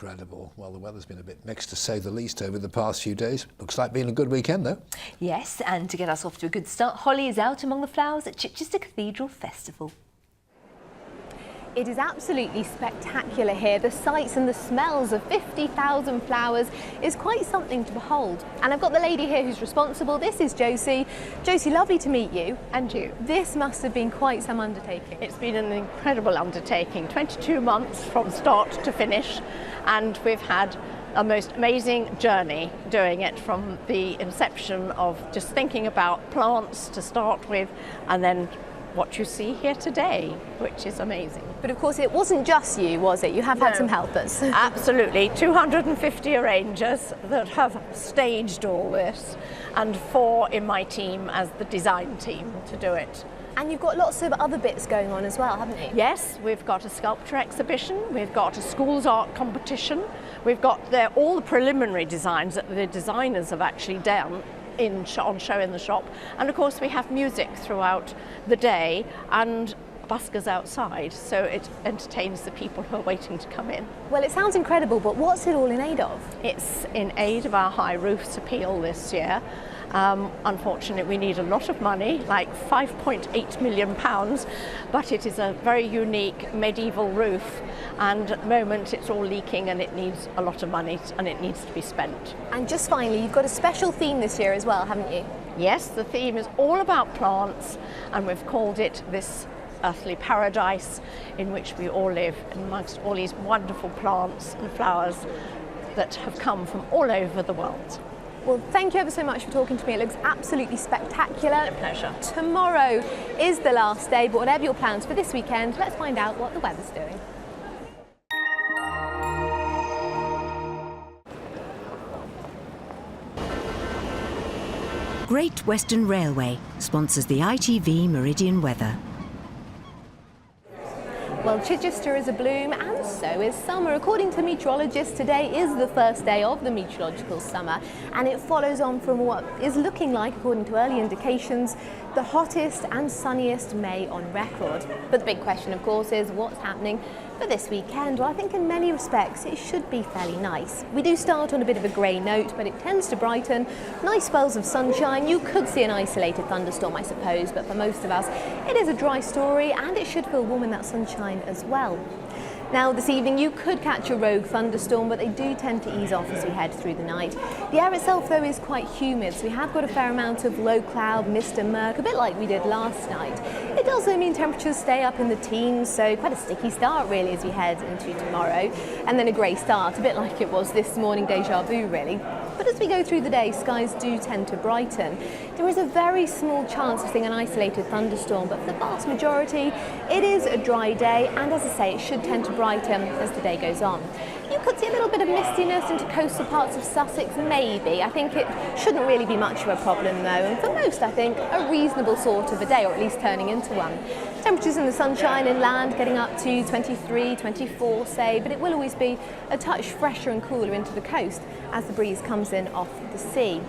incredible. Well, the weather's been a bit mixed to say the least over the past few days. Looks like being a good weekend though. Yes, and to get us off to a good start, holly is out among the flowers at Chichester Cathedral Festival. It is absolutely spectacular here. The sights and the smells of 50,000 flowers is quite something to behold. And I've got the lady here who's responsible. This is Josie. Josie, lovely to meet you. And you. This must have been quite some undertaking. It's been an incredible undertaking, 22 months from start to finish, and we've had a most amazing journey doing it, from the inception of just thinking about plants to start with, and then what you see here today, which is amazing. But of course it wasn't just you, was it? You have had some helpers. Absolutely, 250 arrangers that have staged all this, and 4 in my team as the design team to do it. And you've got lots of other bits going on as well, haven't you? Yes, we've got a sculpture exhibition, we've got a schools art competition, we've got all the preliminary designs that the designers have actually done on show in the shop, and of course we have music throughout the day and buskers outside, so it entertains the people who are waiting to come in. Well, it sounds incredible, but what's it all in aid of? It's in aid of our High Roofs appeal this year. Unfortunately, we need a lot of money, like £5.8 million, but it is a very unique medieval roof, and at the moment it's all leaking and it needs a lot of money and it needs to be spent. And just finally, you've got a special theme this year as well, haven't you? Yes, the theme is all about plants, and we've called it this earthly paradise in which we all live, amongst all these wonderful plants and flowers that have come from all over the world. Well, thank you ever so much for talking to me. It looks absolutely spectacular. A pleasure. Tomorrow is the last day, but whatever your plans for this weekend, let's find out what the weather's doing. Great Western Railway sponsors the ITV Meridian weather. Well, Chichester is abloom, and so is summer. According to meteorologists, today is the first day of the meteorological summer, and it follows on from what is looking like, according to early indications, the hottest and sunniest May on record. But the big question, of course, is what's happening for this weekend? Well, I think in many respects it should be fairly nice. We do start on a bit of a grey note, but it tends to brighten. Nice spells of sunshine. You could see an isolated thunderstorm, I suppose, but for most of us it is a dry story, and it should feel warm in that sunshine as well. Now, this evening you could catch a rogue thunderstorm, but they do tend to ease off as we head through the night. The air itself, though, is quite humid, so we have got a fair amount of low cloud, mist and murk, a bit like we did last night. It does, though, mean temperatures stay up in the teens, so quite a sticky start, really, as we head into tomorrow. And then a grey start, a bit like it was this morning, déjà vu, really. But as we go through the day, skies do tend to brighten. There is a very small chance of seeing an isolated thunderstorm, but for the vast majority, it is a dry day, and as I say, it should tend to brighten as the day goes on. You could see a little bit of mistiness into coastal parts of Sussex, maybe. I think it shouldn't really be much of a problem, though, and for most, I think, a reasonable sort of a day, or at least turning into one. Temperatures in the sunshine inland getting up to 23, 24, say, but it will always be a touch fresher and cooler into the coast as the breeze comes in off the sea.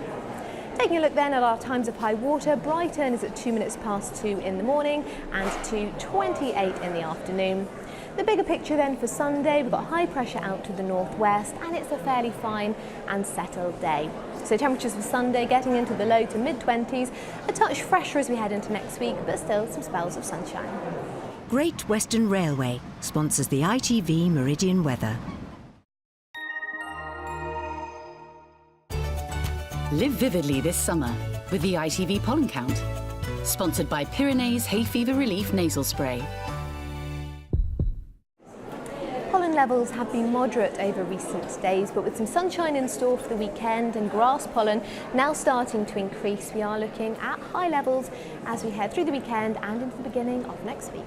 Taking a look then at our times of high water, Brighton is at 2 minutes past 2 in the morning and 2:28 in the afternoon. The bigger picture then for Sunday, we've got high pressure out to the northwest, and it's a fairly fine and settled day. So temperatures for Sunday getting into the low to mid-20s, a touch fresher as we head into next week, but still some spells of sunshine. Great Western Railway sponsors the ITV Meridian weather. Live vividly this summer with the ITV Pollen Count. Sponsored by Pyrenees Hay Fever Relief Nasal Spray. Pollen levels have been moderate over recent days, but with some sunshine in store for the weekend and grass pollen now starting to increase, we are looking at high levels as we head through the weekend and into the beginning of next week.